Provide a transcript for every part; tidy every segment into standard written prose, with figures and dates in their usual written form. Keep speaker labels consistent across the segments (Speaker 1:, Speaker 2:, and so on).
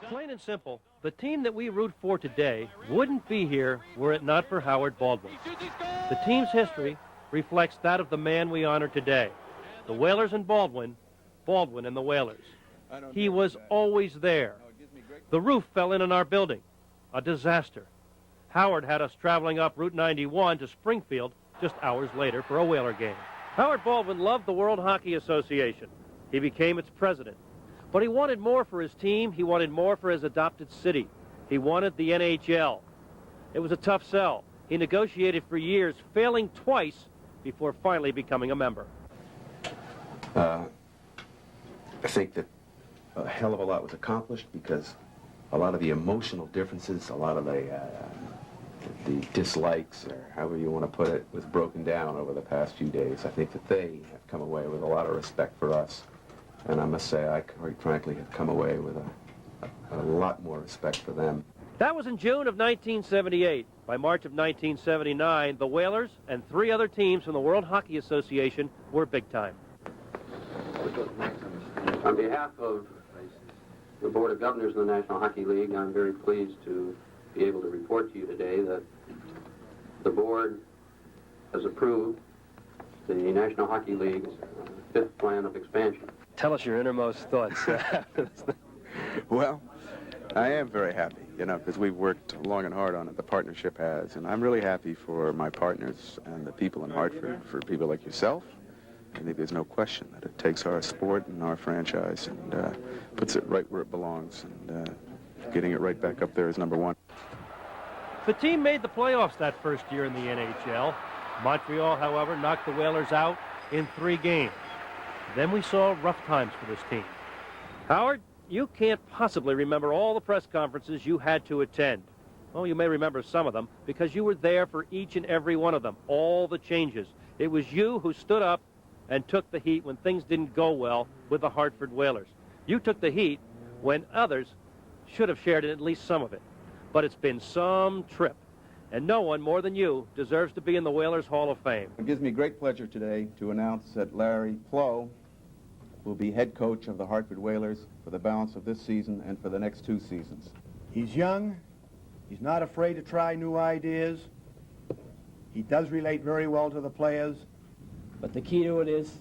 Speaker 1: Plain and simple, the team that we root for today wouldn't be here were it not for Howard Baldwin. The team's history reflects that of the man we honor today. The Whalers and Baldwin, Baldwin and the Whalers. He was always there. The roof fell in on our building. A disaster. Howard had us traveling up Route 91 to Springfield just hours later for a Whaler game. Howard Baldwin loved the World Hockey Association. He became its president. But he wanted more for his team. He wanted more for his adopted city. He wanted the NHL. It was a tough sell. He negotiated for years, failing twice before finally becoming a member.
Speaker 2: I think that a hell of a lot was accomplished because a lot of the emotional differences, a lot of the dislikes, or however you want to put it, was broken down over the past few days. I think that they have come away with a lot of respect for us. And I must say, I quite frankly have come away with a lot more respect for them.
Speaker 1: That was in June of 1978. By March of 1979, the Whalers and 3 other teams from the World Hockey Association were big time.
Speaker 3: On behalf of the Board of Governors of the National Hockey League, I'm very pleased to be able to report to you today that the board has approved the National Hockey League's 5th plan of expansion.
Speaker 1: Tell us your innermost thoughts.
Speaker 4: Well, I am very happy, because we've worked long and hard on it, the partnership has, and I'm really happy for my partners and the people in Hartford, for people like yourself. I think there's no question that it takes our sport and our franchise and puts it right where it belongs, and getting it right back up there is number one.
Speaker 1: The team made the playoffs that first year in the NHL. Montreal, however, knocked the Whalers out in 3 games. Then we saw rough times for this team. Howard, you can't possibly remember all the press conferences you had to attend. Well, you may remember some of them because you were there for each and every one of them, all the changes. It was you who stood up and took the heat when things didn't go well with the Hartford Whalers. You took the heat when others should have shared in at least some of it. But it's been some trip, and no one more than you deserves to be in the Whalers Hall of Fame.
Speaker 4: It gives me great pleasure today to announce that Larry Plow will be head coach of the Hartford Whalers for the balance of this season and for the next 2 seasons.
Speaker 5: He's young. He's not afraid to try new ideas. He does relate very well to the players.
Speaker 6: But the key to it is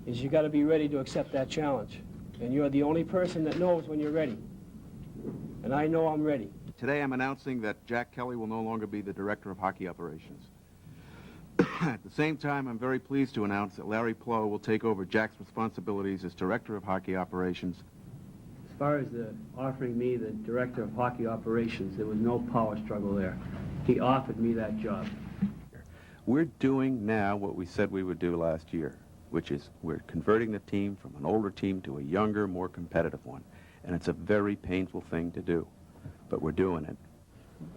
Speaker 6: you got to be ready to accept that challenge. And you're the only person that knows when you're ready. And I know I'm ready.
Speaker 4: Today I'm announcing that Jack Kelly will no longer be the Director of Hockey Operations. At the same time, I'm very pleased to announce that Larry Plow will take over Jack's responsibilities as Director of Hockey Operations.
Speaker 6: As far as offering me the Director of Hockey Operations, there was no power struggle there. He offered me that job.
Speaker 4: We're doing now what we said we would do last year, which is we're converting the team from an older team to a younger, more competitive one. And it's a very painful thing to do, but we're doing it.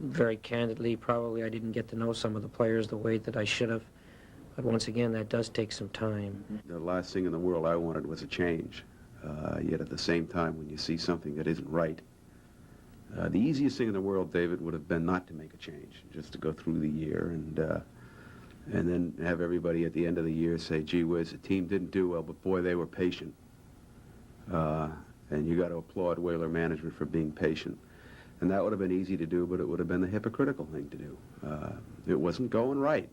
Speaker 7: Very candidly, probably I didn't get to know some of the players the way that I should have. But once again, that does take some time.
Speaker 4: The last thing in the world I wanted was a change. Yet at the same time, when you see something that isn't right, the easiest thing in the world, David, would have been not to make a change, just to go through the year and then have everybody at the end of the year say, gee whiz, the team didn't do well, but boy, they were patient. And you got to applaud Whaler management for being patient. And that would have been easy to do, but it would have been the hypocritical thing to do. It wasn't going right.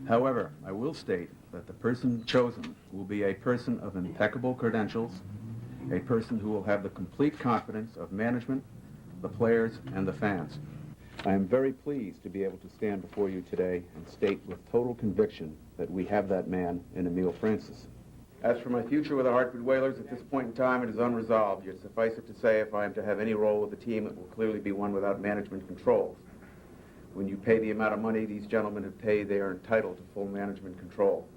Speaker 4: However, I will state that the person chosen will be a person of impeccable credentials, a person who will have the complete confidence of management, the players, and the fans. I am very pleased to be able to stand before you today and state with total conviction that we have that man in Emile Francis. As for my future with the Hartford Whalers, at this point in time, it is unresolved. Yet suffice it to say, if I am to have any role with the team, it will clearly be one without management controls. When you pay the amount of money these gentlemen have paid, they are entitled to full management control.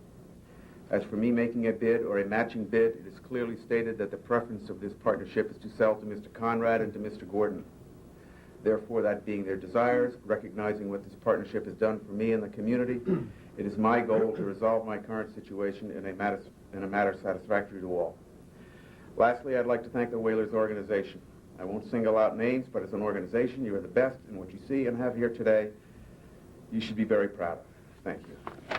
Speaker 4: As for me making a bid or a matching bid, it is clearly stated that the preference of this partnership is to sell to Mr. Conrad and to Mr. Gordon. Therefore, that being their desires, recognizing what this partnership has done for me and the community, it is my goal to resolve my current situation in a matter satisfactory to all. Lastly, I'd like to thank the Whalers organization. I won't single out names, but as an organization, you are the best in what you see and have here today. You should be very proud of. Thank you.